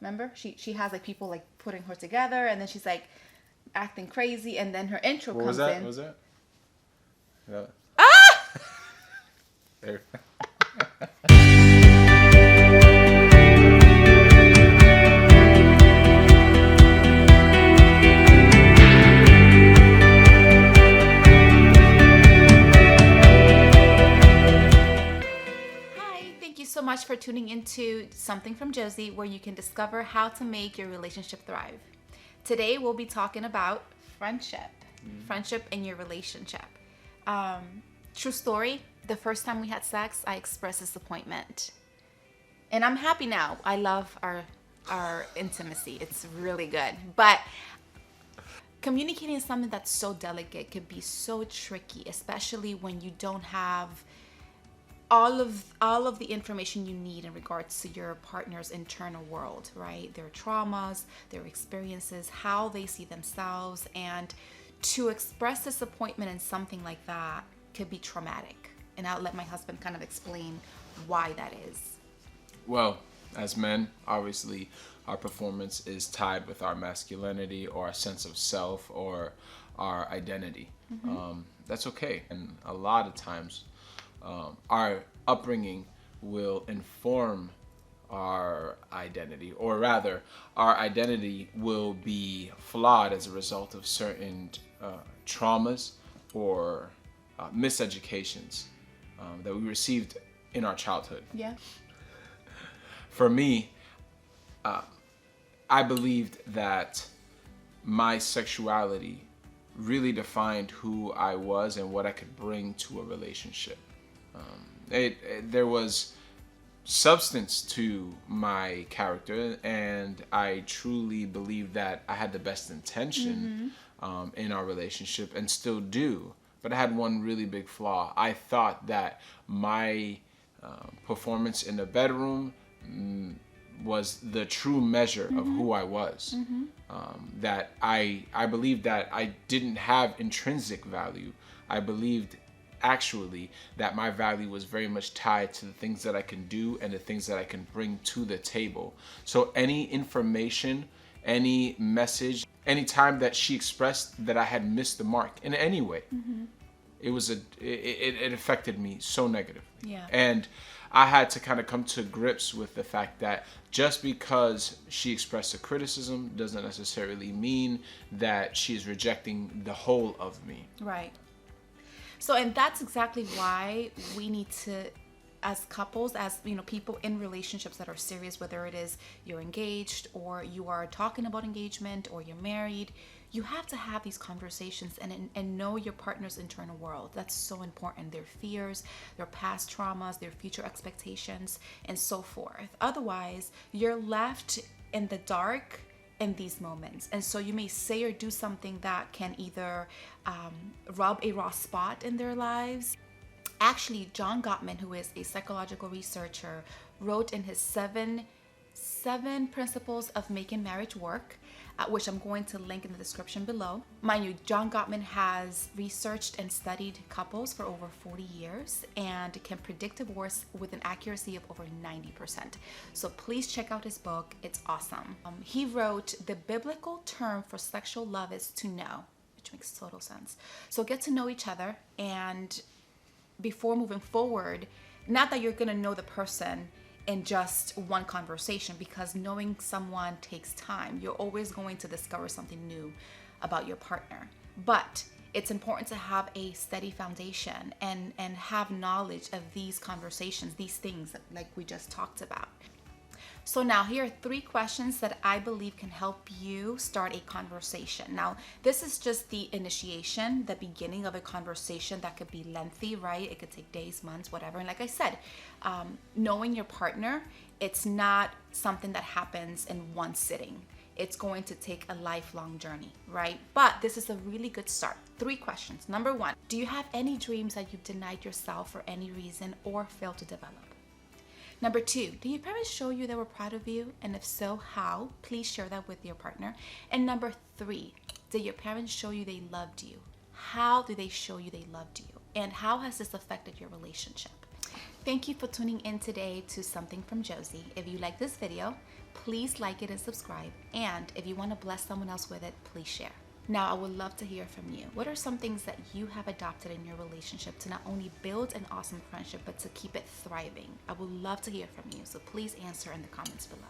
Remember? She has like people like putting her together, and then she's like acting crazy, and then her intro What comes was that? in. What was that? Yeah. Ah! There. Hi, thank you so much for tuning into Something from Josie, where you can discover how to make your relationship thrive. Today, we'll be talking about friendship, friendship in your relationship. True story, the first time we had sex, I expressed disappointment. And I'm happy now. I love our intimacy. It's really good. But communicating something that's so delicate could be so tricky, especially when you don't have all of the information you need in regards to your partner's internal world, right? Their traumas, their experiences, how they see themselves, and to express disappointment in something like that could be traumatic. And I'll let my husband kind of explain why that is. Well, as men, obviously, our performance is tied with our masculinity or our sense of self or our identity. That's okay. And a lot of times, our upbringing will inform our identity, or rather, our identity will be flawed as a result of certain traumas or miseducations that we received in our childhood. Yeah. For me, I believed that my sexuality really defined who I was and what I could bring to a relationship. There was substance to my character, and I truly believed that I had the best intention in our relationship, and still do. But I had one really big flaw. I thought that my performance in the bedroom was the true measure of who I was. That I believed that I didn't have intrinsic value. I believed actually that my value was very much tied to the things that I can do and the things that I can bring to the table. So any information, any message, any time that she expressed that I had missed the mark in any way, it affected me so negatively. Yeah. And I had to kind of come to grips with the fact that just because she expressed a criticism doesn't necessarily mean that she is rejecting the whole of me. Right. So, and that's exactly why we need to, as couples, as people in relationships that are serious, whether it is you're engaged or you are talking about engagement or you're married, you have to have these conversations and know your partner's internal world. That's so important. Their fears, their past traumas, their future expectations, and so forth. Otherwise, you're left in the dark in these moments. And so you may say or do something that can either rub a raw spot in their lives. Actually, John Gottman, who is a psychological researcher, wrote in his seven principles of making marriage work, which I'm going to link in the description below. Mind you, John Gottman has researched and studied couples for over 40 years and can predict divorce with an accuracy of over 90%. So please check out his book. It's awesome. He wrote, the biblical term for sexual love is to know, which makes total sense. So get to know each other, and before moving forward, not that you're going to know the person in just one conversation, because knowing someone takes time. You're always going to discover something new about your partner. But it's important to have a steady foundation and have knowledge of these conversations, these things that, like we just talked about. So now here are 3 questions that I believe can help you start a conversation. Now, this is just the initiation, the beginning of a conversation that could be lengthy, right? It could take days, months, whatever. And like I said, knowing your partner, it's not something that happens in one sitting. It's going to take a lifelong journey, right? But this is a really good start. 3 questions. Number 1, do you have any dreams that you've denied yourself for any reason or failed to develop? Number 2, did your parents show you they were proud of you? And if so, how? Please share that with your partner. And number 3, did your parents show you they loved you? How did they show you they loved you? And how has this affected your relationship? Thank you for tuning in today to Something from Josie. If you like this video, please like it and subscribe. And if you want to bless someone else with it, please share. Now, I would love to hear from you. What are some things that you have adopted in your relationship to not only build an awesome friendship, but to keep it thriving? I would love to hear from you. So please answer in the comments below.